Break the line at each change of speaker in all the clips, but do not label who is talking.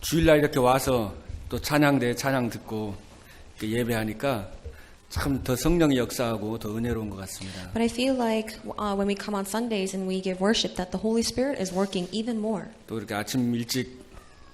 주일날 이렇게 와서 또 찬양대 찬양 듣고 예배하니까 참 더 성령의 역사하고 더 은혜로운 것 같습니다.
But I feel like when we come on Sundays and we give worship that the Holy Spirit is working even more.
또 이렇게 아침 일찍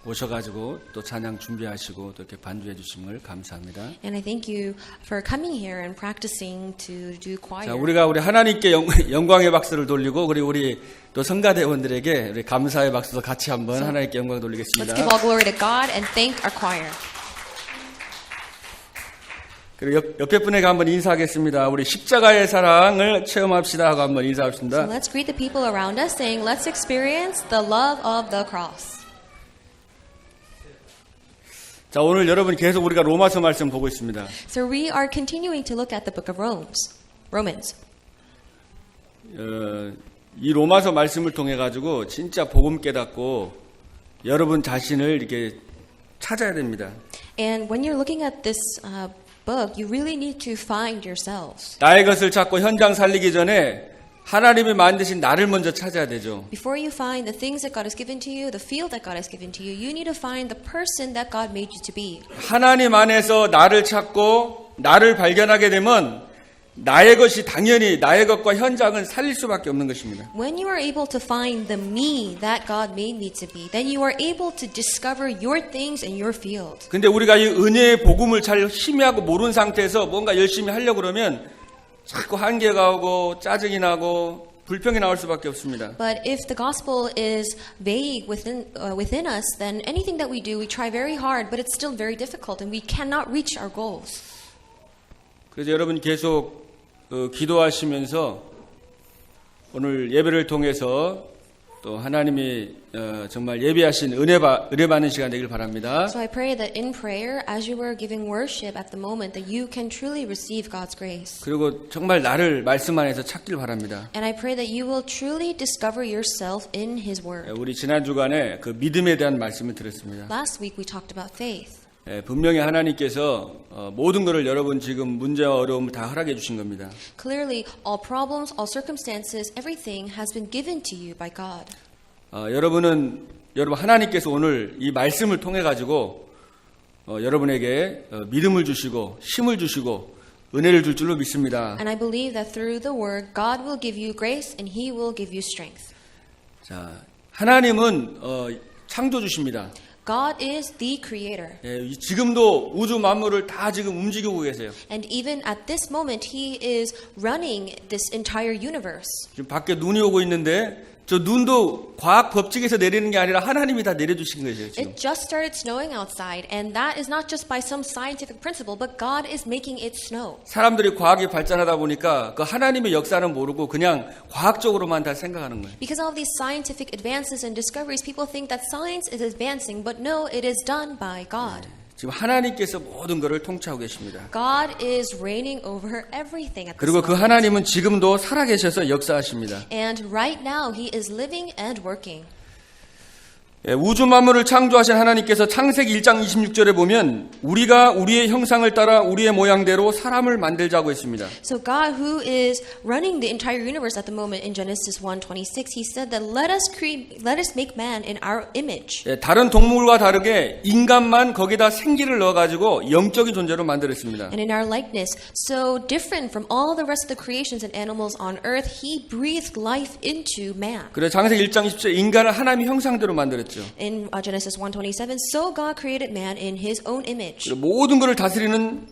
오셔가지고 또 찬양 준비하시고 또 이렇게 반주해 주심을 감사합니다.
And I thank you for coming here and practicing to do choir.
자, 우리 하나님께 영광의 박수를 돌리고 그리고 우리 또 성가대원들에게 우리 감사의 박수도 같이 한번 하나님께 영광 돌리겠습니다.
Let's give all glory to God and thank our choir.
그리고 옆에 분에게 한번 인사하겠습니다. 우리 십자가의 사랑을 체험합시다 하고 한번 인사합시다.
So let's greet the people around us saying, let's experience the love of the cross.
자, 오늘 여러분 계속 우리가 로마서 말씀 보고 있습니다.
So we are continuing to look at the book of Romans.
이 로마서 말씀을 통해 가지고 진짜 복음 깨닫고 여러분 자신을 이렇게 찾아야 됩니다.
And when you're looking at this book, you really need to find yourselves.
나의 것을 찾고 현장 살리기 전에 하나님이 만드신 나를 먼저 찾아야 되죠.
Before you find the things that God has given to you, the field that God has given to you, you need to find the person that God made you to be.
하나님 안에서 나를 찾고 나를 발견하게 되면 나의 것이 당연히 나의 것과 현장은 살릴 수밖에 없는 것입니다.
When you are able to find the me that God made me to be, then you are able to discover your things and your field.
근데 우리가 이 은혜의 복음을 잘 희미하고 모르는 상태에서 뭔가 열심히 하려고 그러면 자꾸 한계가 오고 짜증이 나고 불평이 나올 수밖에 없습니다.
But if the gospel is vague within us, then anything that we do, we try very hard, but it's still very difficult and we cannot reach our goals.
그래서 여러분 계속 기도하시면서 오늘 예배를 통해서 또 하나님이 정말 예비하신 은혜 받는 시간 되길 바랍니다.
So I pray that in prayer, as you are giving worship at the moment, that you can truly receive God's grace.
그리고 정말 나를 말씀 안에서 찾길 바랍니다.
And I pray that you will truly discover yourself in His Word.
우리 지난 주간에 그 믿음에 대한 말씀을 드렸습니다.
Last week we talked about faith.
분명히 하나님께서 모든 것을 여러분 지금 문제와 어려움을 다 허락해 주신 겁니다.
Clearly, all problems, all circumstances, everything has been given to you by God.
여러분 하나님께서 오늘 이 말씀을 통해 가지고 여러분에게 믿음을 주시고 힘을 주시고 은혜를 줄 줄로 믿습니다.
And I believe that through the Word, God will give you grace and He will give you strength.
자, 하나님은 창조주십니다.
God is the Creator.
지금도 우주 만물을 다 지금 움직이고 계세요.
And even at this moment, He is running this entire universe.
지금 밖에 눈이 오고 있는데 저 눈도 과학 법칙에서 내리는 게 아니라 하나님이 다 내려주신 거죠. 지금.
It just started snowing outside, and that is not just by some scientific principle, but God is making it snow.
사람들이 과학이 발전하다 보니까 그 하나님의 역사는 모르고 그냥 과학적으로만 다 생각하는 거예요.
Because of these scientific advances and discoveries, people think that science is advancing, but no, it is done by God.
지금 하나님께서 모든 것을 통치하고 계십니다.
God is reigning over everything at this
그리고 그
moment.
하나님은 지금도 살아계셔서 역사하십니다.
And right now, He is living and working.
우주 만물을 창조하신 하나님께서 창세기 1장 26절에 보면 우리가 우리의 형상을 따라 우리의 모양대로 사람을 만들자고 했습니다.
So God, who is running the entire universe at the moment in Genesis 1:26, He said that let us make man in our image.
다른 동물과 다르게 인간만 거기다 생기를 넣어가지고 영적인 존재로 만들었습니다.
And in our likeness, so different from all the rest of the creations and animals on earth, He breathed life into man.
그래서 창세기 1장 20절 인간을 하나님의 형상대로 만들었죠.
In Genesis 1:27, so God created man in His own image.
모든 것을 다스리는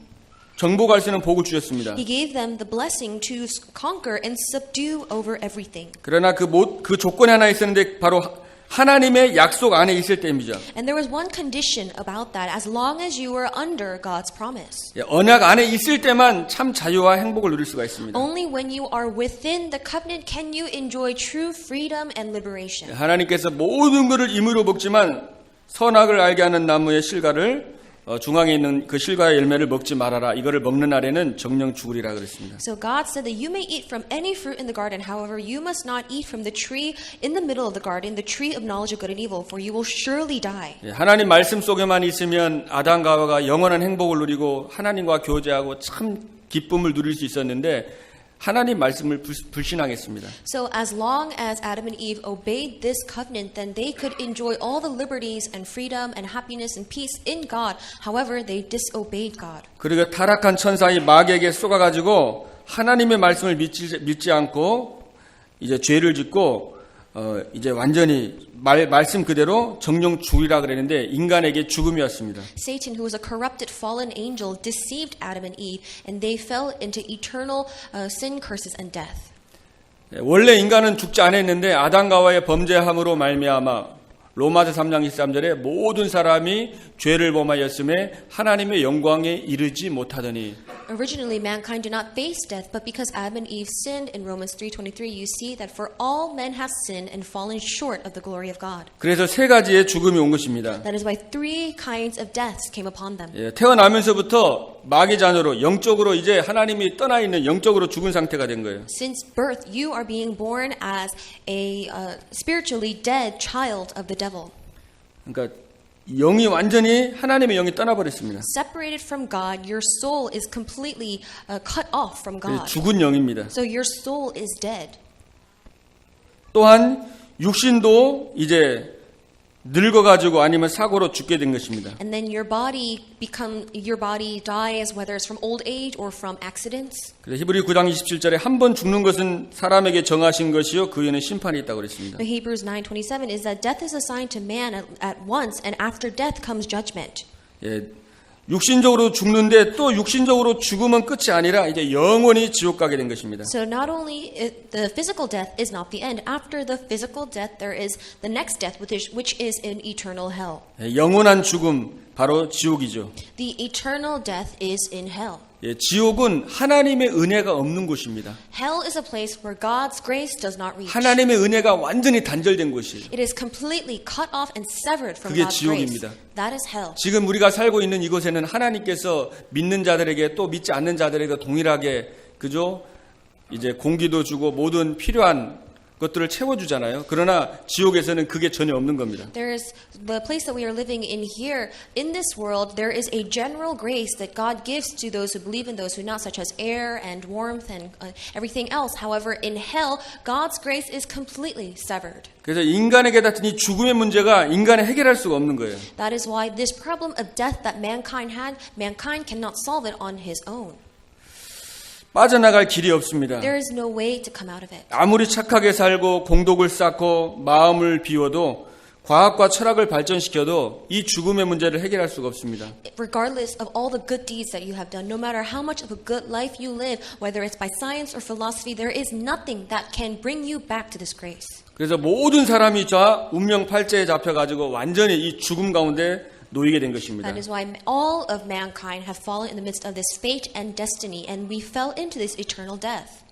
정복할 수 있는 복을 주셨습니다.
He gave them the blessing to conquer and subdue over everything.
그러나 그 조건이 하나 있었는데 바로 하나님의 약속 안에 있을 때입니다.
And there was one condition about that, as long as you were under God's promise.
언약 안에 있을 때만 참 자유와 행복을 누릴 수가 있습니다.
Only when you are within the covenant can you enjoy true freedom and liberation.
하나님께서 모든 것을 임의로 먹지만 선악을 알게 하는 나무의 실과를 중앙에 있는 그 실과의 열매를 먹지 말아라. 이거를 먹는 날에는 정령 죽으리라 그랬습니다.
So God said that you may eat from any fruit in the garden. However, you must not eat from the tree in the middle of the garden, the tree of knowledge of good and evil, for you will surely die.
하나님 말씀 속에만 있으면 아담과 하와가 영원한 행복을 누리고 하나님과 교제하고 참 기쁨을 누릴 수 있었는데 하나님 말씀을 불신앙했습니다.
So as long as Adam and Eve obeyed this covenant, then they could enjoy all the liberties and freedom and happiness and peace in God. However, they disobeyed God.
그리고 타락한 천사이 마귀에게 쏘가가지고 하나님의 말씀을 믿지 않고 이제 죄를 짓고 이제 완전히 말씀 그대로 정령 죽으리라 그랬는데 인간에게 죽음이었습니다.
Satan, who was a corrupted fallen angel, deceived Adam and Eve, and they fell into eternal sin, curses, and death.
원래 인간은 죽지 않았는데 아담과 하와의 범죄함으로 말미암아 로마서 3장 23절에 모든 사람이 죄를 범하였음에 하나님의 영광에 이르지 못하더니
Originally, mankind did not face death, but because Adam and Eve sinned in Romans 3:23, you see that for all men have sinned and fallen short of the glory of God.
그래서 세 가지의 죽음이 온 것입니다.
That is why three kinds of deaths came upon them.
태어나면서부터 마귀 자녀로 영적으로 이제 하나님이 떠나 있는 영적으로 죽은 상태가 된 거예요.
Since birth, you are being born as a spiritually dead child of the devil.
그러니까 영이 완전히 하나님의 영이 떠나버렸습니다.
Separated from God, your soul is completely cut off from God.
죽은 영입니다.
So your soul is dead.
또한 육신도 이제 늙어가지고 아니면 사고로 죽게 된 것입니다.
And then your body dies, whether it's from old age or from accidents.
그래서 히브리 9장 27절에 한 번 죽는 것은 사람에게 정하신 것이요 그 후에는 심판이 있다고 그랬습니다.
But Hebrews 9:27 is that death is assigned to man at once, and after death comes judgment.
육신적으로 죽는데 또 육신적으로 죽으면 끝이 아니라 이제 영원히 지옥 가게 된 것입니다.
So not only the physical death is not the end. After the physical death, there is the next death, which is in eternal hell.
영원한 죽음 바로 지옥이죠.
The eternal death is in hell.
지옥은 하나님의 은혜가 없는 곳입니다.
Hell is a place where God's grace does not reach.
하나님의 은혜가 완전히 단절된 곳이에요.
It is completely cut off and severed from
그게
God's grace.
지옥입니다.
That is hell.
지금 우리가 살고 있는 이곳에는 하나님께서 믿는 자들에게 또 믿지 않는 자들에게 동일하게 그죠? 이제 공기도 주고 모든 필요한 것들을 채워주잖아요. 그러나 지옥에서는 그게 전혀 없는 겁니다.
There is the place that we are living in here. In this world, there is a general grace that God gives to those who believe and those who not, such as air and warmth and everything else. However, in hell, God's grace is completely severed.
그래서 인간에게 닥친 이 죽음의 문제가 인간이 해결할 수가 없는 거예요.
That is why this problem of death that mankind cannot solve it on his own.
빠져나갈 길이 없습니다.
There is no way to come out of it.
아무리 착하게 살고 공덕을 쌓고 마음을 비워도 과학과 철학을 발전시켜도 이 죽음의 문제를 해결할 수가 없습니다.
Regardless of all the good deeds that you have done, no matter how much of a good life you live, whether it's by science or philosophy, there is nothing that can bring you back to this grace.
그래서 모든 사람이 저 운명 팔자에 잡혀가지고 완전히 이 죽음 가운데 놓이게 된 것입니다.
That is why all of mankind have fallen in the midst of this fate and destiny, and we fell into this eternal death.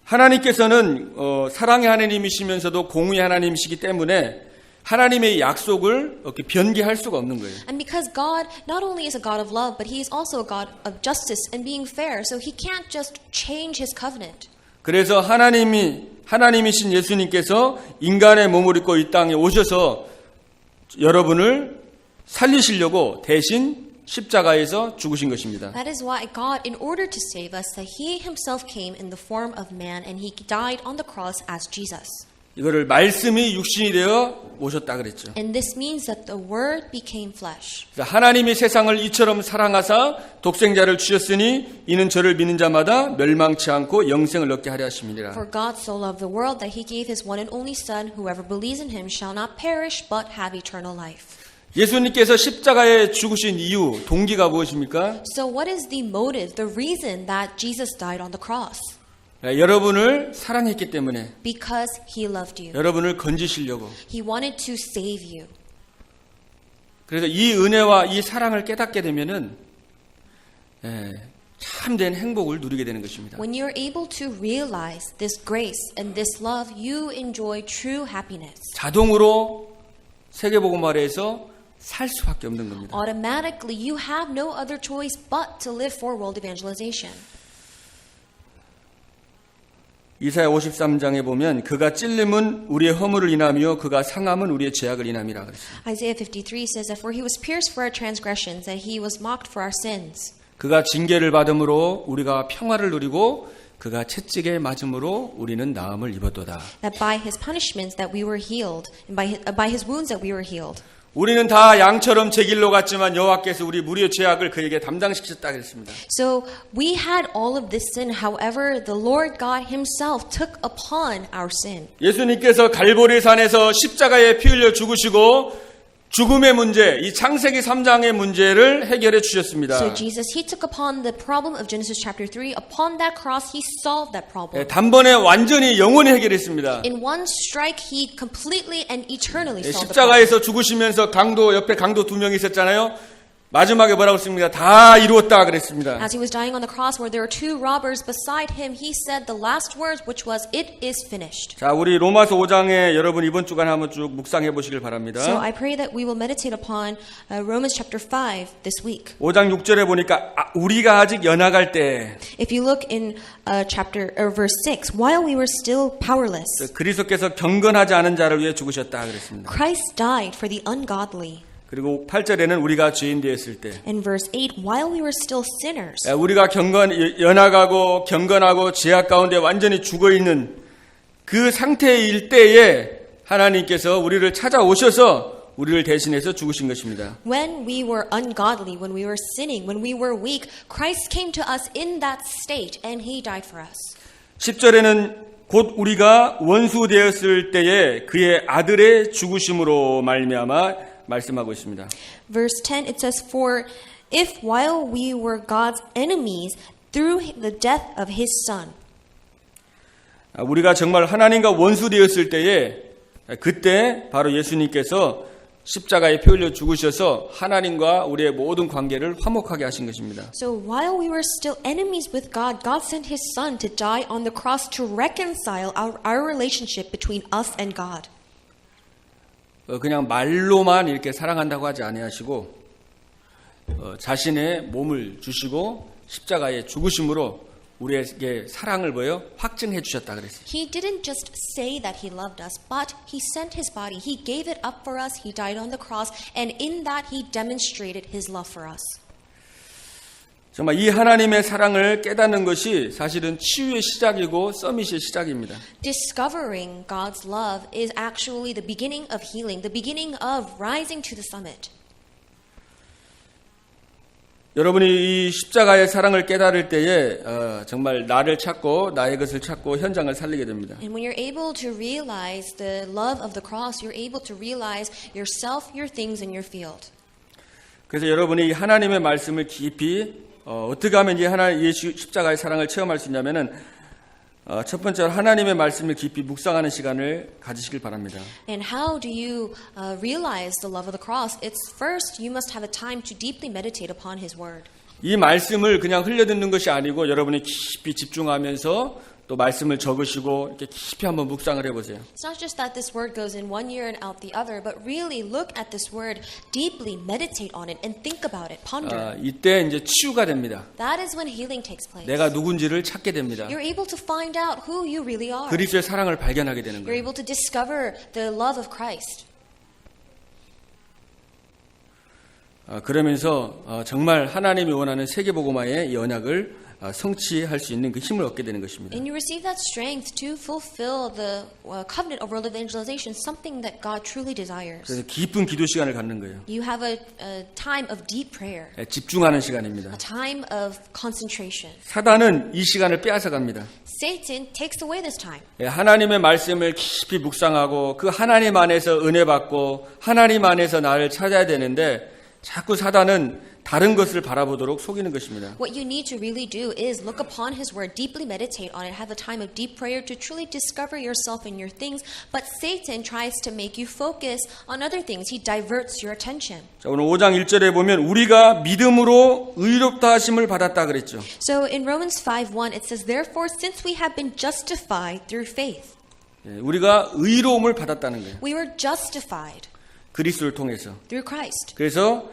하나님께서는 사랑의 하나님이시면서도 공의의 하나님이시기 때문에 하나님의 약속을 이렇게 변개할 수가 없는 거예요.
And because God not only is a God of love, but He is also a God of justice and being fair, so He can't just change His covenant.
그래서 하나님이신 예수님께서 인간의 몸을 입고 이 땅에 오셔서 여러분을 살리시려고 대신 십자가에서 죽으신 것입니다.
That is why God, in order to save us, that He Himself came in the form of man, and He died on the cross as Jesus.
이거를 말씀이 육신이 되어 오셨다 그랬죠.
And this means that the Word became flesh.
하나님이 세상을 이처럼 사랑하사 독생자를 주셨으니 이는 저를 믿는 자마다 멸망치 않고 영생을 얻게 하려 하심이니라.
For God so loved the world that He gave His one and only Son, whoever believes in Him shall not perish but have eternal life.
예수님께서 십자가에 죽으신 이유, 동기가 무엇입니까?
So what is the motive, the reason that Jesus died on the cross?
여러분을 사랑했기 때문에
Because He loved you.
여러분을 건지시려고.
He wanted to save you.
그래서 이 은혜와 이 사랑을 깨닫게 되면은 참된 행복을 누리게 되는 것입니다.
When you're able to realize this grace and this love, you enjoy true happiness.
자동으로 세계복음화에서 살 수밖에 없는 겁니다.
Automatically, you have no other choice but to live for world evangelization.
이사야 53장에 보면 그가 찔림은 우리의 허물을 인하며 그가 상함은 우리의 죄악을 인함이라 그랬습니다.
Isaiah 53 says that for He was pierced for our transgressions, that He was mocked for our sins.
그가 징계를 받음으로 우리가 평화를 누리고 그가 채찍에 맞음으로 우리는 나음을 입었도다.
That by his punishments that we were healed, and by his wounds that we were healed.
우리는 다 양처럼 제 길로 갔지만 여호와께서 우리 무리의 죄악을 그에게 담당시켰다 그랬습니다.
So we had all of this sin. However, the Lord God himself took upon our sin.
예수님께서 갈보리 산에서 십자가에 피 흘려 죽으시고 죽음의 문제, 이 창세기 3장의 문제를 해결해 주셨습니다.
So Jesus, he took upon the problem of Genesis chapter 3. Upon that cross, he solved that problem.
단번에 완전히 영원히 해결했습니다.
In one strike, he completely and eternally solved the problem.
십자가에서 죽으시면서 옆에 강도 2명이 있었잖아요. 마지막에 뭐라고 했습니까? 다 이루었다 그랬습니다.
As he was dying on the cross, where there were two robbers beside him, he said the last words, which was, "It is finished."
자, 우리 로마서 5장에 여러분 이번 주간 한번 쭉 묵상해 보시길 바랍니다.
So I pray that we will meditate upon Romans chapter 5 this week.
5장 6절에 보니까 우리가 아직 연약할 때
If you look in verse 6, while we were still powerless,
그리스도께서 경건하지 않은 자를 위해 죽으셨다 그랬습니다.
Christ died for the ungodly.
그리고 8절에는 우리가 죄인 되었을 때
In verse 8, while we were still sinners,
우리가 연약하고 경건하고 죄악 가운데 완전히 죽어있는 그 상태일 때에 하나님께서 우리를 찾아오셔서 우리를 대신해서 죽으신 것입니다.
when we were ungodly, when we were sinning, when we were weak, Christ came to us in that state and he died for us.
10절에는 곧 우리가 원수 되었을 때에 그의 아들의 죽으심으로 말미암아 말씀하고 있습니다.
Verse 10, it says, "For if while we were God's enemies, through the death of his son."
우리가 정말 하나님과 원수 되었을 때에 그때 바로 예수님께서 십자가에 피 흘려 죽으셔서 하나님과 우리의 모든 관계를 화목하게 하신 것입니다.
So while we were still enemies with God, God sent his son to die on the cross to reconcile our relationship between us and God.
그냥 말로만 이렇게 사랑한다고 하지 아니하시고 자신의 몸을 주시고 십자가에 죽으심으로 우리에게 사랑을 확증해 주셨다 그랬어요.
He didn't just say that he loved us, but he sent his body. He gave it up for us. He died on the cross, and in that he demonstrated his love for us.
정말 이 하나님의 사랑을 깨닫는 것이 사실은 치유의 시작이고 서밋의 시작입니다.
Discovering God's love is actually the beginning of healing, the beginning of rising to the summit.
여러분이 이 십자가의 사랑을 깨달을 때에 정말 나를 찾고 나의 것을 찾고 현장을 살리게 됩니다.
And when you're able to realize the love of the cross, you're able to realize yourself, your things, and your field.
그래서 여러분이 이 하나님의 말씀을 깊이 어떻게 하면 이 십자가의 사랑을 체험할 수 있냐면은 첫 번째로 하나님의 말씀을 깊이 묵상하는 시간을 가지시길 바랍니다.
And how do you realize the love of the cross? It's first you must have a time to deeply meditate upon His Word.
이 말씀을 그냥 흘려듣는 것이 아니고 여러분이 깊이 집중하면서 또 말씀을 적으시고 이렇게 깊이 한번 묵상을 해보세요.
It's not just that this word goes in one ear and out the other, but really look at this word, deeply meditate on it, and think about it, ponder.
이때 이제 치유가 됩니다.
That is when healing takes place.
내가 누군지를 찾게 됩니다.
You're able to find out who you really are.
그리스도의 사랑을 발견하게 되는
You're
거예요.
able to discover the love of Christ.
그러면서 정말 하나님이 원하는 세계복음화의 이 언약을 성취할 수 있는 그 힘을 얻게 되는 것입니다.
And you receive that strength to fulfill the covenant of world evangelization, something that God truly desires.
그래서 깊은 기도 시간을 갖는 거예요.
You have a time of deep prayer,
집중하는 시간입니다.
a time of concentration.
사단은 이 시간을 빼앗아 갑니다.
Satan takes away this time.
하나님의 말씀을 깊이 묵상하고 그 하나님 안에서 은혜 받고 하나님 안에서 나를 찾아야 되는데 자꾸 사단은 다른 것을 바라보도록 속이는 것입니다.
What you need to really do is look upon His Word, deeply meditate on it, have a time of deep prayer to truly discover yourself and your things. But Satan tries to make you focus on other things. He diverts your attention.
자, 오늘 5장 1절에 보면 우리가 믿음으로 의롭다 하심을 받았다 그랬죠.
So in Romans 5:1 it says, "Therefore, since we have been justified through faith."
우리가 의로움을 받았다는 거예요.
We were justified
그리스도를 통해서.
through Christ.
그래서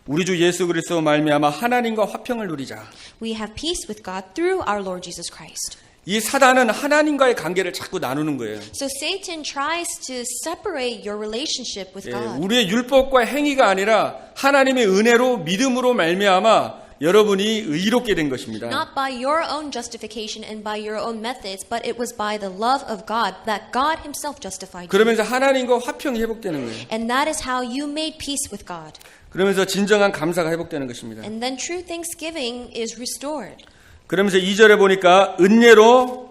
우리 주 예수 그리스도 말미암아 하나님과 화평을 누리자.
We have peace with God through our Lord Jesus Christ.
이 사단은 하나님과의 관계를 자꾸 나누는 거예요.
So Satan tries to separate your relationship with God.
우리의 율법과 행위가 아니라 하나님의 은혜로 믿음으로 말미암아 여러분이 의롭게 된 것입니다.
Not by your own justification and by your own methods, but it was by the love of God that God himself justified you.
그러면서 하나님과 화평이 회복되는 거예요.
And that is how you made peace with God.
그러면서 진정한 감사가 회복되는 것입니다.
And then true thanksgiving is restored.
그러면서 2절에 보니까 은혜로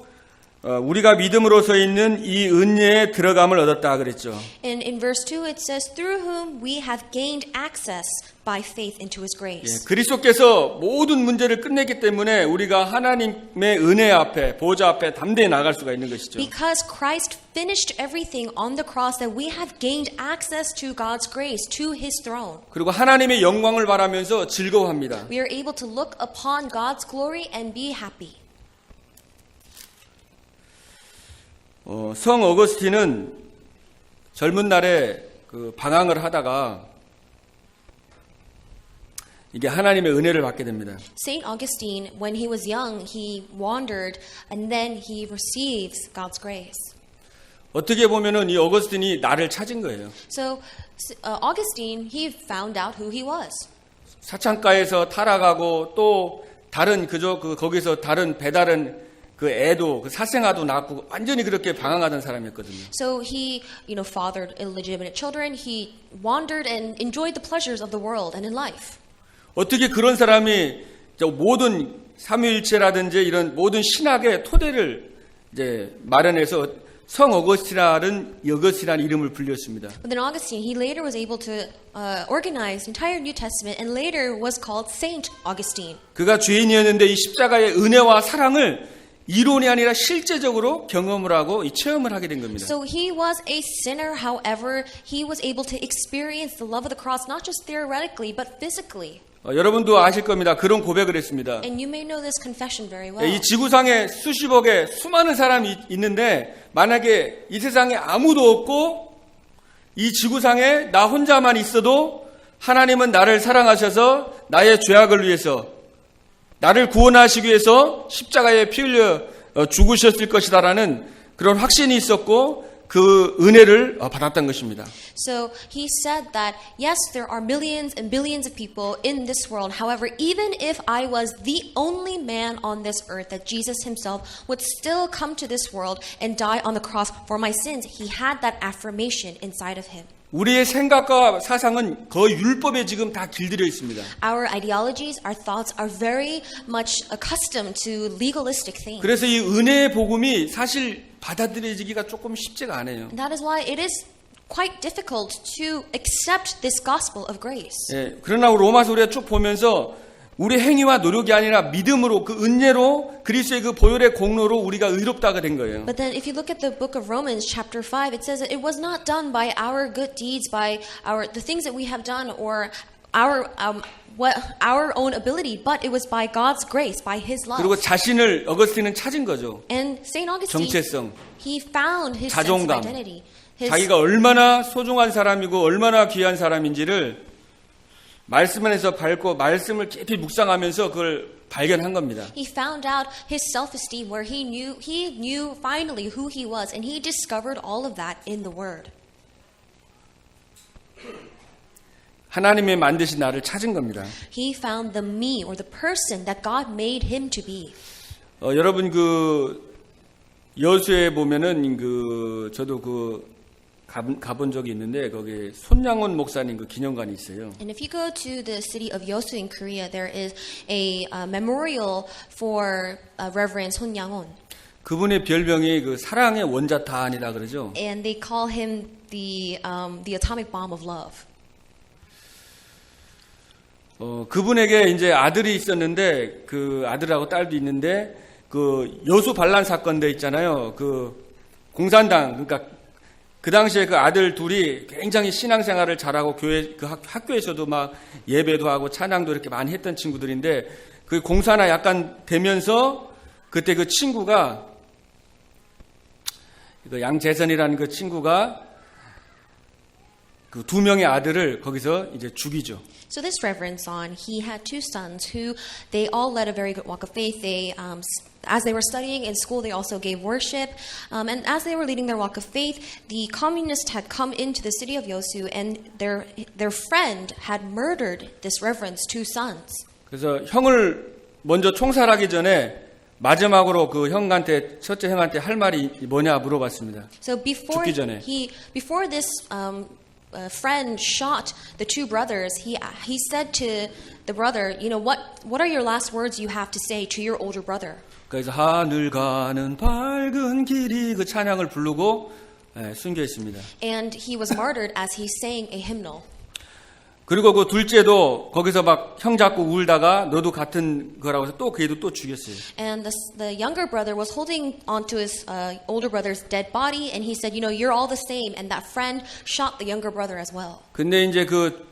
우리가 믿음으로서 있는 이 은혜에 들어감을 얻었다 그랬죠.
And in verse 2 it says, through whom we have gained access by faith into his grace.
그리스도께서 모든 문제를 끝냈기 때문에 우리가 하나님의 은혜 앞에 보좌 앞에 담대히 나갈 수가 있는 것이죠.
Because Christ finished everything on the cross, that we have gained access to God's grace, to his throne.
그리고 하나님의 영광을 바라면서 즐거워합니다.
We are able to look upon God's glory and be happy.
성 어거스틴은 젊은 날에 그 방황을 하다가 이게 하나님의 은혜를 받게 됩니다.
Saint Augustine, when he was young, he wandered and then he receives God's grace.
어떻게 보면은 이 어거스틴이 나를 찾은 거예요.
So Augustine, he found out who he was.
사창가에서 타락하고 또 다른 거기서 다른 배다른 그 애도 그 사생아도 낳고 완전히 그렇게 방황하던 사람이었거든요.
So he, fathered illegitimate children. He wandered and enjoyed the pleasures of the world and in life.
어떻게 그런 사람이 모든 삼위일체라든지 이런 모든 신학의 토대를 이제 마련해서 성 어거스틴이라는 이름을 불렸습니다.
But then Augustine, he later was able to organize the entire New Testament and later was called Saint Augustine.
그가 죄인이었는데 이 십자가의 은혜와 사랑을 이론이 아니라 실제적으로 경험을 하고 체험을 하게 된 겁니다.
So he was a sinner, however, he was able to experience the love of the cross not just theoretically but physically.
여러분도 아실 겁니다. 그런 고백을 했습니다.
And you may know this confession very well.
이 지구상에 수십억의 수많은 사람이 있는데 만약에 이 세상에 아무도 없고 이 지구상에 나 혼자만 있어도 하나님은 나를 사랑하셔서 나의 죄악을 위해서 나를 구원하시기 위해서 십자가에 피 흘려 죽으셨을 것이다라는 그런 확신이 있었고 그 은혜를 받았던 것입니다.
So he said that yes, there are millions and billions of people in this world. However, even if I was the only man on this earth, that Jesus himself would still come to this world and die on the cross for my sins. He had that affirmation inside of him.
우리의 생각과 사상은 거의 율법에 지금 다 길들여 있습니다.
Our ideologies, our thoughts are very much accustomed to legalistic things.
그래서 이 은혜의 복음이 사실 받아들여지기가 조금 쉽지가 않아요.
And that is why it is quite difficult to accept this gospel of grace.
그러나 로마서 우리가 쭉 보면서 우리 행위와 노력이 아니라 믿음으로 그 은혜로 그리스도의 그 보혈의 공로로 우리가 의롭다가 된 거예요.
But then if you look at the book of Romans chapter 5, it says that it was not done by our good deeds, by the things that we have done or our own ability, but it was by God's grace, by his love.
그리고 자신을 어거스틴은 찾은 거죠.
And Saint Augustine,
정체성,
he found his sense of
자존감,
identity.
자기가 얼마나 소중한 사람이고 얼마나 귀한 사람인지를 말씀 안에서 밟고 말씀을 깊이 묵상하면서 그걸 발견한 겁니다.
He found out his self-esteem, where he knew finally who he was, and he discovered all of that in the Word.
하나님의 만드신 나를 찾은 겁니다.
He found the me, or the person that God made him to be.
여러분 그 여수에 보면은 저도 가본 적이 있는데 거기 손양원 목사님 그 기념관이 있어요.
And if you go to the city of Yosu in Korea, there is a memorial for Reverend Son Yang-won.
그분의 별명이 그 사랑의 원자탄이라 그러죠.
And they call him the atomic bomb of love.
그분에게 이제 아들이 있었는데 그 아들하고 딸도 있는데 그 여수 반란 사건대 있잖아요. 그 공산당 그러니까 그 당시에 그 아들 둘이 굉장히 신앙생활을 잘하고 교회 그 학교에서도 막 예배도 하고 찬양도 이렇게 많이 했던 친구들인데 그 공사나 약간 되면서 그때 그 친구가 그 양재선이라는 그 친구가 그 두 명의 아들을 거기서 이제 죽이죠.
So this Reverend Son, he had two sons who they all led a very good walk of faith. They as they were studying in school, they also gave worship. And as they were leading their walk of faith, the communists had come into the city of Yosu, and their friend had murdered this Reverend's two sons.
그래서 형을 먼저 총살하기 전에 마지막으로 그 형한테 첫째 형한테 할 말이 뭐냐 물어봤습니다.
So before
죽기 전에.
before this friend shot the two brothers, he said to the brother, you know, what are your last words you have to say to your older brother?
그래서 하늘 가는 밝은 길이 그 찬양을 부르고 순교 있습니다.
And he was martyred as he sang a hymnal.
그리고 그 둘째도 거기서 막 형 잡고 울다가 너도 같은 거라고 해서 또 그 애도 또 죽였어요.
And the younger brother was holding onto his older brother's dead body, and he said, you know, you're all the same. And that friend shot the younger brother as well.
근데 이제 그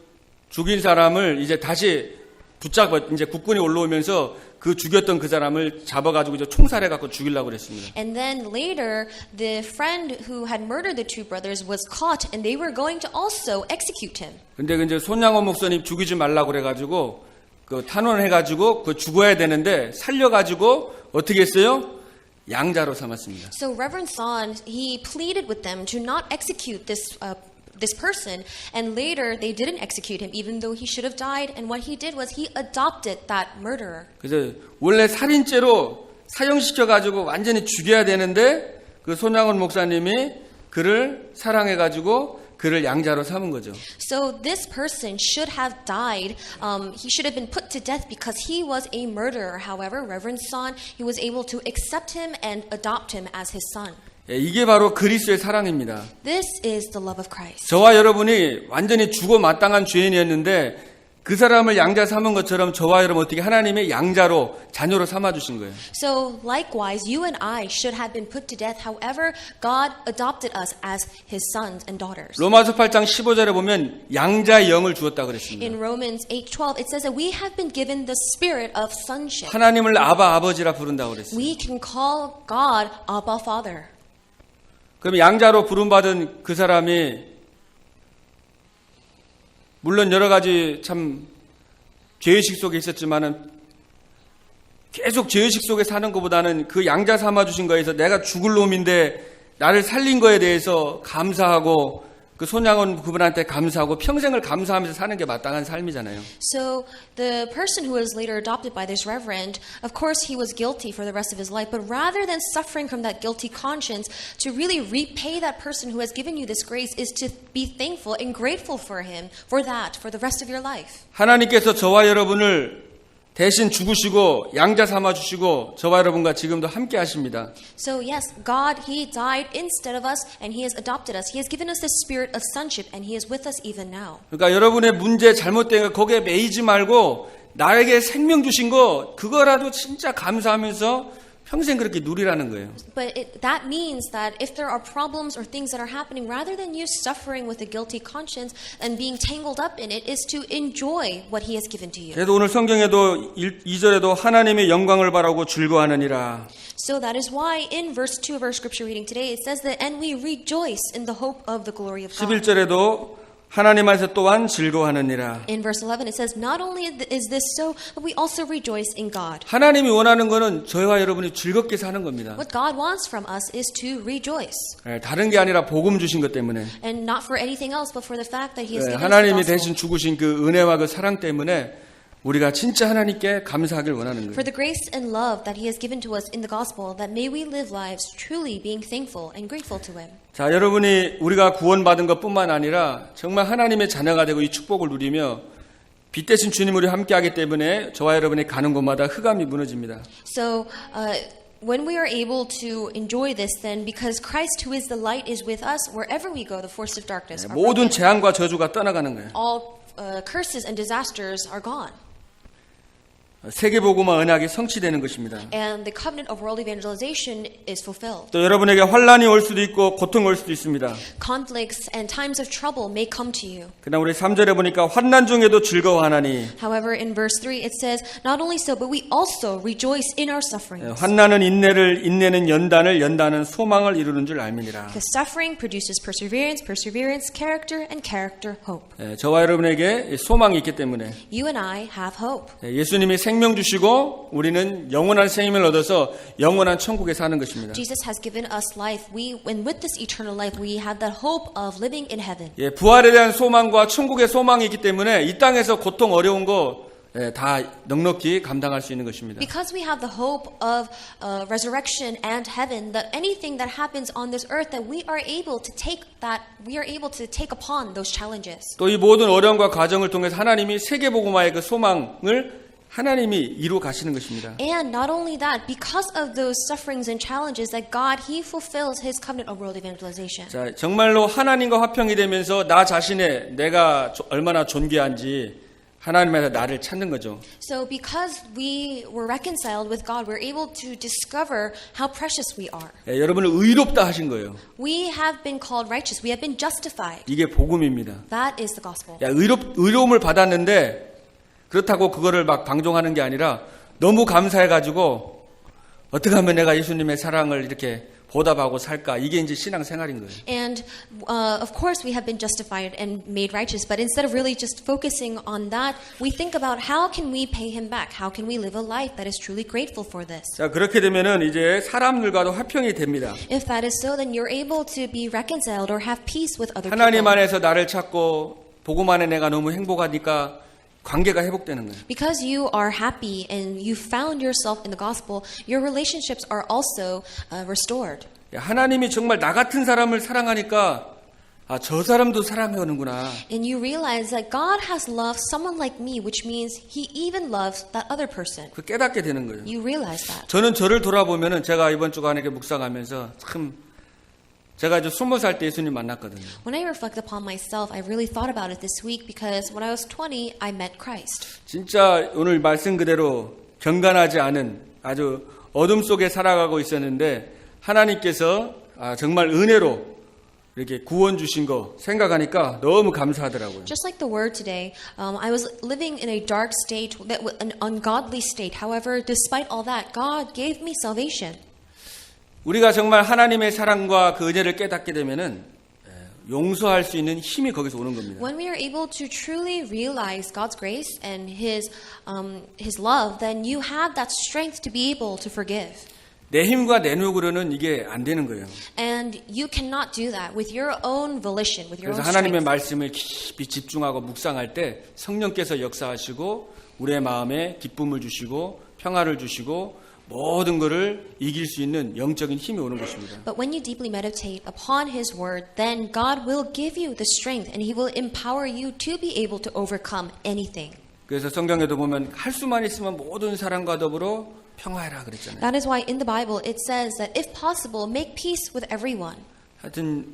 죽인 사람을 이제 다시 붙잡아 이제 국군이 올라오면서 그 죽였던 그 사람을 잡아가지고 이제 총살해 갖고 죽이려고 그랬습니다.
And then later, the friend who had murdered the two brothers was caught, and they were going to also execute him.
근데 이제 손양원 목사님 죽이지 말라고 그래가지고 그 탄원해가지고 그 죽어야 되는데 살려가지고 어떻게 했어요? 양자로 삼았습니다.
So Reverend Son, he pleaded with them to not execute this person, and later they didn't execute him, even though he should have died. And what he did was he adopted that murderer.
그래서 원래 살인죄로 사형시켜가지고 완전히 죽여야 되는데 그 손양원 목사님이 그를 사랑해가지고 그를 양자로 삼은 거죠.
So this person should have died. He should have been put to death because he was a murderer. However, Reverend Son, he was able to accept him and adopt him as his son.
이게 바로 그리스도의 사랑입니다.
This is the love of Christ.
저와 여러분이 완전히 죽어 마땅한 죄인이었는데 그 사람을 양자 삼은 것처럼 저와 여러분 어떻게 하나님의 양자로 자녀로 삼아주신 거예요.
So likewise, you and I should have been put to death. However, God adopted us as His sons and daughters.
로마서 8장 15절에 보면 양자의 영을 주었다 그랬습니다.
In Romans 8:12, it says that we have been given the spirit of sonship.
하나님을 아바 아버지라 부른다고 그랬어요.
We can call God Abba Father.
그럼 양자로 부름받은 그 사람이 물론 여러 가지 참 죄의식 속에 있었지만은 계속 죄의식 속에 사는 것보다는 그 양자 삼아주신 거에서 내가 죽을 놈인데 나를 살린 거에 대해서 감사하고 그 손양원 그분한테 감사하고 평생을 감사하면서 사는 게 마땅한 삶이잖아요.
So the person who was later adopted by this reverend, of course he was guilty for the rest of his life, but rather than suffering from that guilty conscience, to really repay that person who has given you this grace is to be thankful and grateful for him for that for the rest of your life.
하나님께서 저와 여러분을 대신 죽으시고 양자 삼아주시고 저와 여러분과 지금도 함께 하십니다.
So yes, God, He died instead of us, and He has adopted us. He has given us the spirit of sonship, and He is with us even now.
그러니까 여러분의 문제 잘못된 거 거기에 매이지 말고 나에게 생명 주신 거 그거라도 진짜 감사하면서 평생 그렇게 누리라는 거예요.
But that means that if there are problems or things that are happening, rather than you suffering with a guilty conscience and being tangled up in it, is to enjoy what He has given to you.
그래도 오늘 성경에도 2절에도 하나님의 영광을 바라고 즐거워하느니라.
So that is why in verse 2 of our scripture reading today, it says that, and we rejoice in the hope of the glory of God.
11절에도 하나님 안에서 또한 즐거워하느니라.
In verse 11 it says, not only is this so, but we also rejoice in God.
하나님이 원하는 거는 저희와 여러분이 즐겁게 사는 겁니다.
What God wants from us is to rejoice.
다른 게 아니라 복음 주신 것 때문에.
And not for anything else, but for the fact that He has given us the
하나님이
gospel.
대신 죽으신 그 은혜와 그 사랑 때문에 우리가 진짜 하나님께 감사하길 원하는 거예요.
For the grace and love that He has given to us in the gospel, that may we live lives truly being thankful and grateful to Him.
자, 여러분이 우리가 구원받은 것뿐만 아니라 정말 하나님의 자녀가 되고 이 축복을 누리며 빛 대신 주님 우리 함께하기 때문에 저와 여러분이 가는 곳마다 흑암이 무너집니다.
So, when we are able to enjoy this, then because Christ, who is the light, is with us, wherever we go, the force of darkness are
모든
broken.
재앙과 저주가 떠나가는 거예요.
All curses and disasters are gone.
세계복음화 언약이 성취되는 것입니다.
And the covenant of world evangelization is fulfilled.
또 여러분에게 환란이 올 수도 있고 고통이 올 수도 있습니다.
Conflicts and times of trouble may come to you.
그러나 우리 3절에 보니까 환난 중에도 즐거워하나니
However, in verse 3 it says, not only so, but we also rejoice in our sufferings.
환난은 인내를, 인내는 연단을, 연단은 소망을 이루는 줄 알미니라.
Because suffering produces perseverance, perseverance, character, and character, hope.
저와 여러분에게 소망이 있기 때문에
You and I have hope.
예수님이 생명 주시고 우리는 영원한 생명을 얻어서 영원한 천국에 사는 것입니다.
Jesus has given us life. And with this eternal life, we have that hope of living in heaven.
부활에 대한 소망과 천국의 소망이 있기 때문에 이 땅에서 고통 어려운 거 다 넉넉히 감당할 수 있는 것입니다.
Because we have the hope of resurrection and heaven, that anything that happens on this earth, that we are able to take upon those challenges.
또 이 모든 어려움과 과정을 통해서 하나님이 세계복음화의 그 소망을 하나님이 이루어 가시는 것입니다.
And not only that, because of those sufferings and challenges, that God, He fulfills His covenant of world evangelization.
자, 정말로 하나님과 화평이 되면서 나 자신의 내가 얼마나 존귀한지 하나님에서 나를 찾는 거죠.
So because we were reconciled with God, we're able to discover how precious we are.
여러분을 의롭다 하신 거예요.
We have been called righteous. We have been justified.
이게 복음입니다.
That is the gospel.
의로움을 받았는데 그렇다고 그거를 막 방종하는 게 아니라 너무 감사해가지고 어떻게 하면 내가 예수님의 사랑을 이렇게 보답하고 살까? 이게 이제 신앙생활인 거예요.
And of course we have been justified and made righteous, but instead of really just focusing on that, we think about how can we pay Him back? How can we live a life that is truly grateful for this?
자, 그렇게 되면은 이제 사람들과도 화평이 됩니다.
If that is so, then you're able to be reconciled or have peace with other
하나님
people.
안에서 나를 찾고 복음 안에 내가 너무 행복하니까 관계가 회복되는 거예요.
Because you are happy and you found yourself in the gospel, your relationships are also restored.
하나님이 정말 나 같은 사람을 사랑하니까 아, 저 사람도 사랑하는구나.
And you realize that God has loved someone like me, which means He even loves that other person.
그 깨닫게 되는 거예요.
You realize that.
저는 저를 돌아보면은 제가 이번 주간에 묵상하면서 참 제가 이제 20살 때 예수님 만났거든요.
When I reflect upon myself, I really thought about it this week because when I was 20, I met Christ.
진짜 오늘 말씀 그대로 경건하지 않은 아주 어둠 속에 살아가고 있었는데 하나님께서 정말 은혜로 이렇게 구원 주신 거 생각하니까 너무 감사하더라고요.
Just like the word today, I was living in a dark state, an ungodly state. However, despite all that, God gave me salvation.
우리가 정말 하나님의 사랑과 그 은혜를 깨닫게 되면은 용서할 수 있는 힘이 거기서 오는 겁니다.
When we are able to truly realize God's grace and His love, then you have that strength to be able to forgive.
내 힘과 내 노력으로는 이게 안 되는 거예요.
And you cannot do that with your own volition, with your
그래서
own
하나님의
strength.
말씀을 깊이 집중하고 묵상할 때 성령께서 역사하시고 우리의 마음에 기쁨을 주시고 평화를 주시고 모든 것을 이길 수 있는 영적인 힘이 오는 것입니다.
But when you deeply meditate upon His word, then God will give you the strength and He will empower you to be able to overcome anything.
그래서 성경에도 보면 할 수만 있으면 모든 사람과 더불어 평화해라 그랬잖아요.
That is why in the Bible it says that if possible, make peace with everyone.
하여튼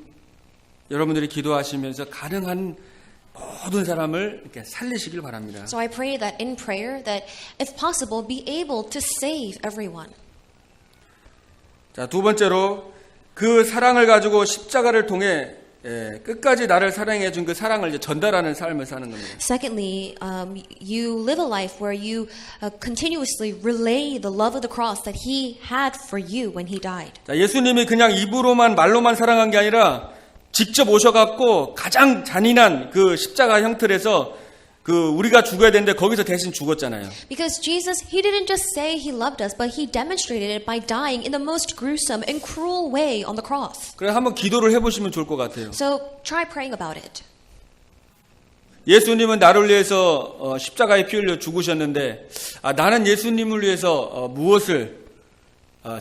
여러분들이 기도하시면서 가능한 모든 사람을 이렇게 살리시길 바랍니다.
So I pray that in prayer that if possible, be able to save everyone.
자, 두 번째로 그 사랑을 가지고 십자가를 통해 끝까지 나를 사랑해 준 그 사랑을 이제 전달하는 삶을 사는 겁니다.
Secondly, you live a life where you continuously relay the love of the cross that He had for you when He died.
자, 예수님이 그냥 입으로만 말로만 사랑한 게 아니라 직접 오셔갖고 가장 잔인한 그 십자가 형틀에서 그 우리가 죽어야 되는데 거기서 대신 죽었잖아요.
Because Jesus, He didn't just say He loved us, but He demonstrated it by dying in the most gruesome and cruel way on the cross.
그래서 한번 기도를 해보시면 좋을 것 같아요.
So try praying about it.
예수님은 나를 위해서 십자가에 피 흘려 죽으셨는데 나는 예수님을 위해서 무엇을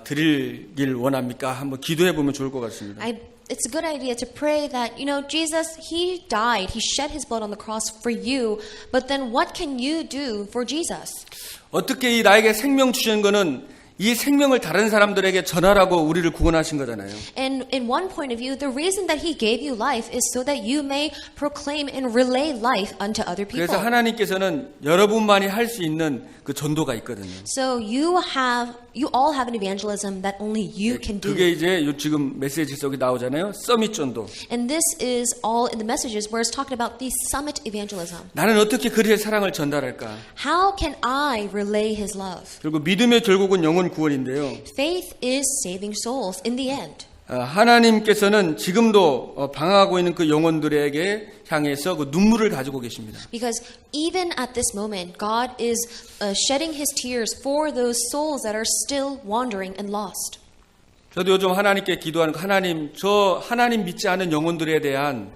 드리길 원합니까? 한번 기도해 보면 좋을 것 같습니다.
It's a good idea to pray that, Jesus, He died, He shed His blood on the cross for you, but then what can you do for Jesus?
어떻게 이 나에게 생명 주시는 거는 이 생명을 다른 사람들에게 전하라고 우리를 구원하신 거잖아요.
And in one point of view, the reason that He gave you life is so that you may proclaim and relay life unto other people.
그래서 하나님께서는 여러분만이 할 수 있는 그 전도가 있거든요.
So you all have an evangelism that only you can do.
그게 이제 지금 메시지 속에 나오잖아요. 서밋 전도.
And this is all in the messages where it's talking about the summit evangelism.
나는 어떻게 그리스도의 사랑을 전달할까?
How can I relay His love?
그리고 믿음의 결국은 영혼 구원인데요.
Faith is saving souls in the end.
하나님께서는 지금도 방황하고 있는 그 영혼들에게 향해서 그 눈물을 가지고 계십니다.
Because even at this moment, God is shedding His tears for those souls that are still wandering and lost.
저도 요즘 하나님께 기도하는 거, 하나님 믿지 않은 영혼들에 대한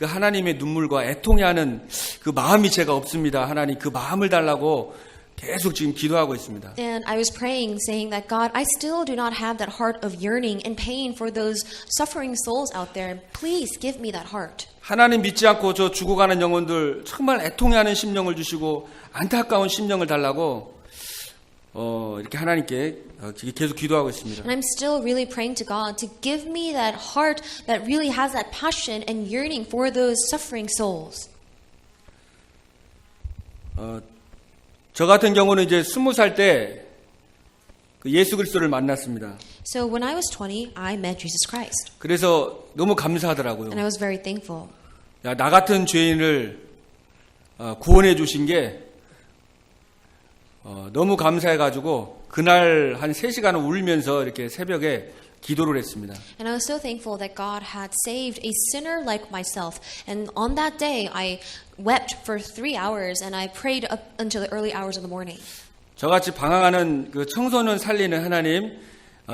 그 하나님의 눈물과 애통해하는 그 마음이 제가 없습니다. 하나님 그 마음을 달라고 계속 지금 기도하고 있습니다.
And I was praying, saying that God, I still do not have that heart of yearning and pain for those suffering souls out there. Please give me that heart.
하나님 믿지 않고 저 죽어가는 영혼들 정말 애통해하는 심령을 주시고 안타까운 심령을 달라고 이렇게 하나님께 계속 기도하고 있습니다.
And I'm still really praying to God to give me that heart that really has that passion and yearning for those suffering souls.
저 같은 경우는 이제 20살 때 그 예수 그리스도를 만났습니다.
So when I was 20, I met Jesus Christ.
그래서 너무 감사하더라고요.
And I was very thankful.
야, 나 같은 죄인을 구원해 주신 게 너무 감사해가지고 그날 한 3시간을 울면서 이렇게 새벽에 기도를 했습니다.
And I was so thankful that God had saved a sinner like myself. And on that day, I wept for 3 hours and I prayed up until the early hours of the morning.
저같이 방황하는 그 청소년 살리는 하나님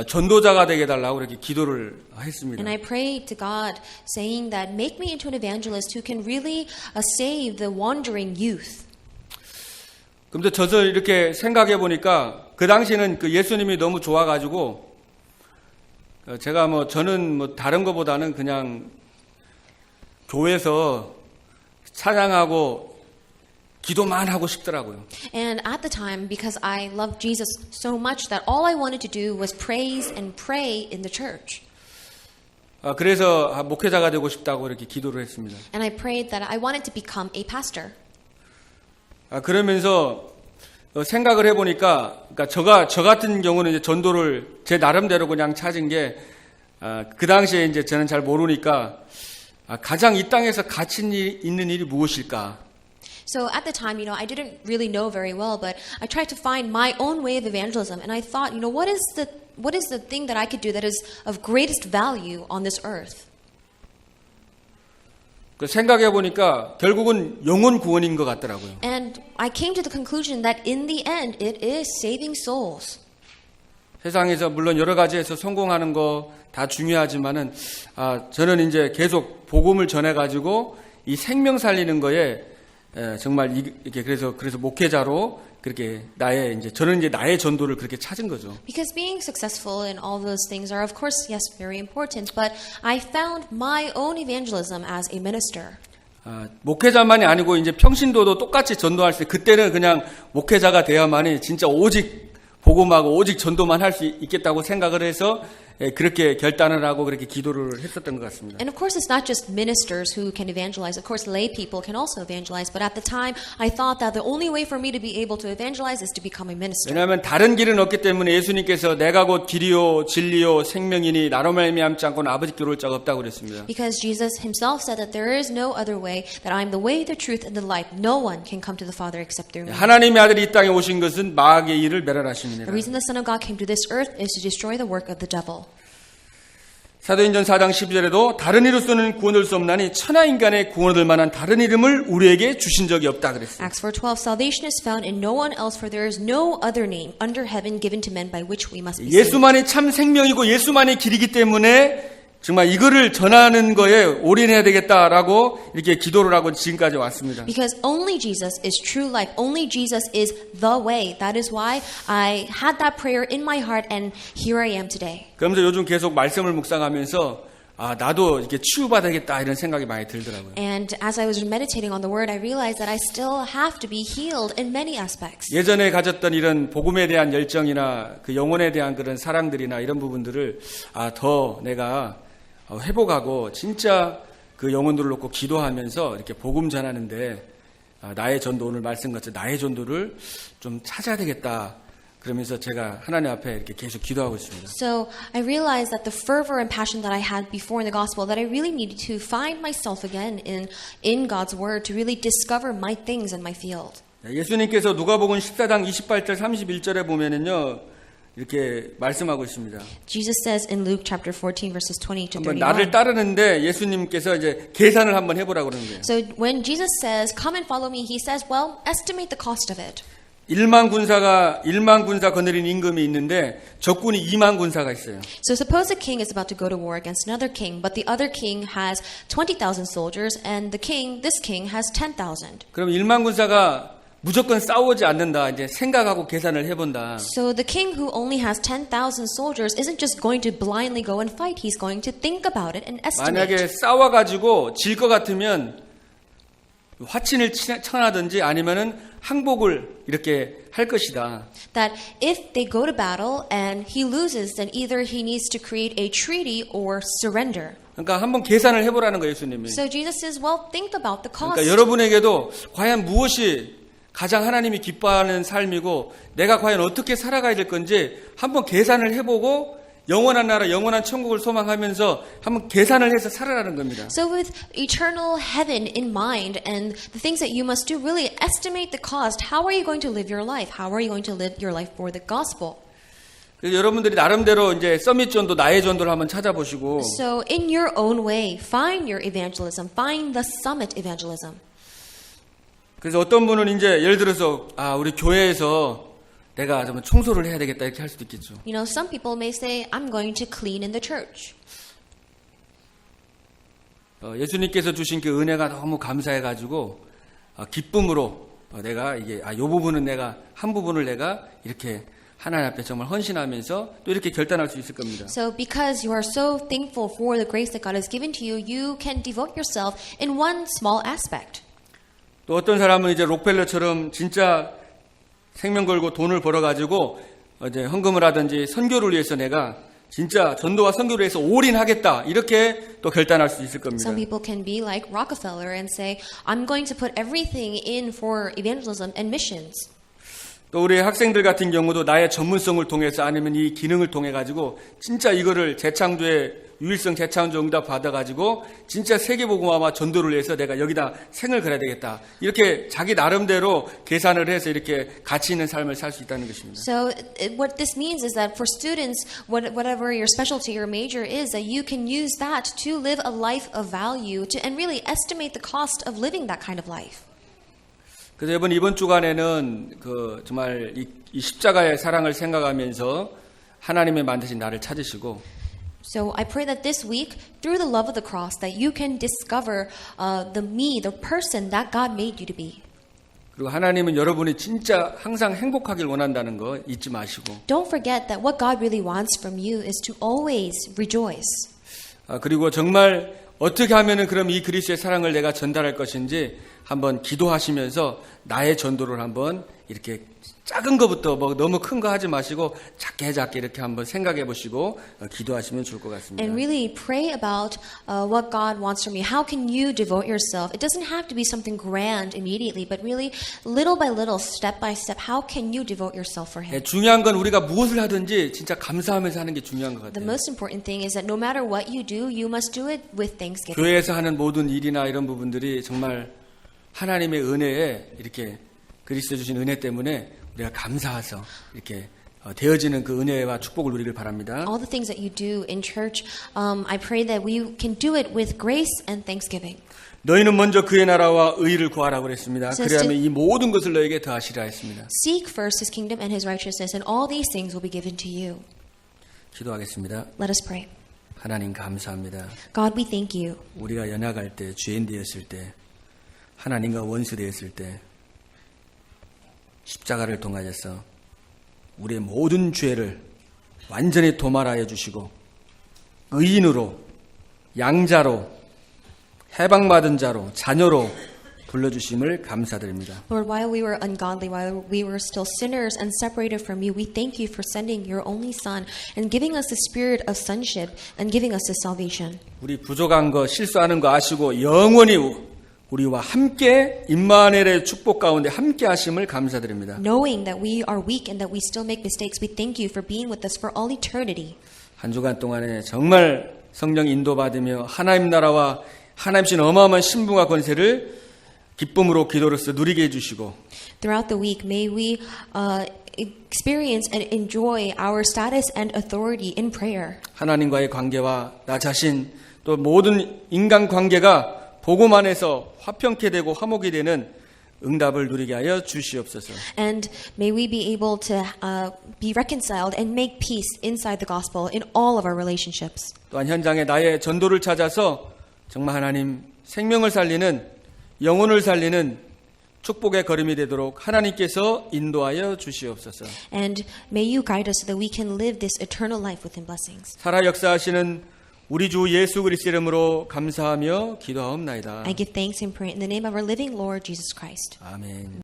전도자가 되게 해달라고 이렇게 기도를 했습니다.
And I prayed to God, saying that make me into an evangelist who can really save the wandering youth.
그런데 저서 이렇게 생각해 보니까 그 당시에는 그 예수님이 너무 좋아가지고 제가 저는 다른 것보다는 그냥 교회에서 찬양하고 기도만 하고 싶더라고요.
And at the time, because I loved Jesus so much that all I wanted to do was praise and pray in the church.
그래서 목회자가 되고 싶다고 이렇게 기도를 했습니다.
And I prayed that I wanted to become a pastor.
그러면서 생각을 해보니까, 그러니까 저 같은 경우는 이제 전도를 제 나름대로 그냥 찾은 게, 그 당시에 이제 저는 잘 모르니까, 가장 이 땅에서 가치 있는 일이 무엇일까?
So at the time, I didn't really know very well, but I tried to find my own way of evangelism. And I thought, what is the thing that I could do that is of greatest value on this earth?
생각해 보니까 결국은 영혼 구원인 것 같더라고요.
And I came to the conclusion that in the end, it is saving souls.
세상에서 물론 여러 가지에서 성공하는 거 다 중요하지만은 저는 이제 계속 복음을 전해 가지고 이 생명 살리는 거에 정말 이렇게 그래서 목회자로 그렇게 저는 이제 나의 전도를 그렇게 찾은 거죠.
Because being successful in all those things are, of course, yes, very important. But I found my own evangelism as a minister.
목회자만이 아니고 이제 평신도도 똑같이 전도할 때 그때는 그냥 목회자가 돼야만이 진짜 오직 복음하고 오직 전도만 할 수 있겠다고 생각을 해서 그렇게 결단을 하고 그렇게 기도를 했었던 것 같습니다.
And of course, it's not just ministers who can evangelize. Of course, lay people can also evangelize. But at the time, I thought that the only way for me to be able to evangelize is to become a minister.
왜냐하면 다른 길은 없기 때문에 예수님께서 내가 곧 길이요 진리요 생명이니 나로 말미암지 않고는 아버지께 올 자가 없다고 그랬습니다.
Because Jesus himself said that there is no other way, that I am the way, the truth, and the life. No one can come to the Father except through me.
하나님의 아들이 이 땅에 오신 것은 마귀의 일을 멸하심이니라.
The reason the Son of God came to this earth is to destroy the work of the devil.
사도행전 4장 12절에도 다른 이로서는 구원할 수 없나니 천하인간의 구원을 만한 다른 이름을 우리에게 주신 적이 없다 그랬어요.
Acts 4:12 Salvation is found in no one else, for there is no other name under heaven given to men by which we must be saved.
예수만이 참 생명이고 예수만이 길이기 때문에 정말 이거를 전하는 거에 올인해야 되겠다라고 이렇게 기도를 하고 지금까지 왔습니다.
Because only Jesus is true life. Only Jesus is the way. That is why I had that prayer in my heart, and here I am today.
그러면서 요즘 계속 말씀을 묵상하면서 나도 이렇게 치유받아야겠다 이런 생각이 많이 들더라고요.
And as I was meditating on the word, I realized that I still have to be healed in many aspects.
예전에 가졌던 이런 복음에 대한 열정이나 그 영혼에 대한 그런 사랑들이나 이런 부분들을 더 내가 회복하고 진짜 그 영혼들을 놓고 기도하면서 이렇게 복음 전하는데 나의 전도 오늘 말씀같이 나의 전도를 좀 찾아야 되겠다. 그러면서 제가 하나님 앞에 이렇게 계속 기도하고 있습니다.
So I realized that the fervor and passion that I had before in the gospel, that I really needed to find myself again in God's word to really discover my things in my field.
예수님께서 누가복음 14장 28절 31절에 보면은요. 이렇게 말씀하고 있습니다.
Jesus says in Luke chapter 14 verses 20 to
한번
31.
나를 따르는데 예수님께서 이제 계산을 한번 해보라고 그러는 거예요.
So when Jesus says, "Come and follow me," he says, "Well, estimate the cost of it."
1만 군사 거느린 임금이 있는데 적군이 2만 군사가 있어요.
So suppose a king is about to go to war against another king, but the other king has 20,000 soldiers, and this king has 10,000.
그럼 1만 군사가 무조건 싸우지 않는다. 이제 생각하고 계산을 해본다.
So the king who only has 10,000 soldiers isn't just going to blindly go and fight. He's going to think about it and estimate.
만약에 싸워가지고 질 것 같으면 화친을 청하든지 아니면은 항복을 이렇게 할 것이다.
That if they go to battle and he loses, then either he needs to create a treaty or surrender.
그러니까 한번 계산을 해보라는 거예요, 예수님이.
So Jesus says, well, think about the cost.
그러니까 여러분에게도 과연 무엇이 가장 하나님이 기뻐하는 삶이고 내가 과연 어떻게 살아가야 될 건지 한번 계산을 해보고 영원한 나라, 영원한 천국을 소망하면서 한번 계산을 해서 살아라는 겁니다.
So with eternal heaven in mind and the things that you must do, really estimate the cost. How are you going to live your life? How are you going to live your life for the gospel?
그래서 여러분들이 나름대로 이제 서밋 전도, 나의 전도를 한번 찾아보시고
So in your own way, find your evangelism. Find the summit evangelism.
그래서 어떤 분은 이제 예를 들어서 우리 교회에서 내가 좀 청소를 해야 되겠다 이렇게 할 수도 있겠죠.
You know, some people may say, I'm going to clean in the church.
예수님께서 주신 그 은혜가 너무 감사해가지고 기쁨으로 내가 이게 요 부분은 내가 한 부분을 내가 이렇게 하나님 앞에 정말 헌신하면서 또 이렇게 결단할 수 있을 겁니다.
So because you are so thankful for the grace that God has given to you, you can devote yourself in one small aspect.
또 어떤 사람은 이제 록펠러처럼 진짜 생명 걸고 돈을 벌어가지고 이제 헌금을 하든지 선교를 위해서 내가 진짜 전도와 선교를 위해서 올인하겠다 이렇게 또 결단할 수 있을 겁니다.
Some people can be like Rockefeller and say, I'm going to put everything in for evangelism and missions.
또 우리 학생들 같은 경우도 나의 전문성을 통해서 아니면 이 기능을 통해 가지고 진짜 이거를 재창조의 유일성 재창조 응답 받아가지고 진짜 세계복음화와 전도를 위해서 내가 여기다 생을 걸어야 되겠다. 이렇게 자기 나름대로 계산을 해서 이렇게 가치 있는 삶을 살 수 있다는 것입니다.
So what this means is that for students, whatever your specialty or major is, that you can use that to live a life of value and really estimate the cost of living that kind of life.
그래서 이번 주간에는 정말 이 십자가의 사랑을 생각하면서 하나님의 만드신 나를 찾으시고
So I pray that this week, through the love of the cross, that you can discover the person that God made you to be.
그리고 하나님은 여러분이 진짜 항상 행복하길 원한다는 거 잊지 마시고.
Don't forget that what God really wants from you is to always rejoice.
그리고 정말 어떻게 하면은 그럼 이 그리스도의 사랑을 내가 전달할 것인지 한번 기도하시면서 나의 전도를 한번 이렇게 작은 거부터 너무 큰 거 하지 마시고 작게 이렇게 한번 생각해 보시고 기도하시면 좋을 것 같습니다.
And really pray about what God wants from you. How can you devote yourself? It doesn't have to be something grand immediately, but really little by little, step by step, how can you devote yourself for Him?
중요한 건 우리가 무엇을 하든지 진짜 감사하면서 하는 게 중요한 것
The
같아요.
most important thing is that no matter what you do, you must do it with thanksgiving.
교회에서 하는 모든 일이나 이런 부분들이 정말 하나님의 은혜에 이렇게 그리스도 주신 은혜 때문에 우리가 감사해서 이렇게 되어지는 그 은혜와 축복을 누리길 바랍니다.
All the things that you do in church, I pray that we can do it with grace and thanksgiving.
너희는 먼저 그의 나라와 의를 구하라고 그랬습니다.
Says
그리하면 이 모든 것을 너에게 더하시라 했습니다.
Seek first His kingdom and His righteousness, and all these things will be given to you.
기도하겠습니다.
Let us pray.
하나님 감사합니다.
God, we thank you.
우리가 연약할 때, 죄인 되었을 때, 하나님과 원수 되었을 때 십자가를 통하여서 우리의 모든 죄를 완전히 도말하여 주시고 의인으로, 양자로, 해방받은 자로, 자녀로 불러주심을 감사드립니다.
Lord, while we were ungodly, while we were still sinners and separated from you, we thank you for sending your only Son and giving us the spirit of sonship and giving us this salvation.
우리 부족한 거, 실수하는 거 아시고 영원히 우리와 함께 임마누엘의 축복 가운데 함께 하심을 감사드립니다.
Knowing that we are weak and that we still make mistakes, we thank you for being with us for all eternity.
한 주간 동안에 정말 성령 인도받으며 하나님 나라와 하나님신 어마어마한 신분과 권세를 기쁨으로 기도로서 누리게 해주시고
Throughout the week, may we experience and enjoy our status and authority in prayer.
하나님과의 관계와 나 자신 또 모든 인간 관계가 복음 안에서 화평케 되고 화목이 되는 응답을 누리게 하여 주시옵소서.
And may we be able to be reconciled and make peace inside the gospel in all of our relationships.
또한 현장에 나의 전도를 찾아서 정말 하나님 생명을 살리는 영혼을 살리는 축복의 걸음이 되도록 하나님께서 인도하여 주시옵소서.
And may you guide us so that we can live this eternal life within blessings.
살아 역사하시는 우리 주 예수 그리스도 이름으로 감사하며 기도하옵나이다.
I give thanks and pray in the name of our living Lord Jesus Christ.
아멘.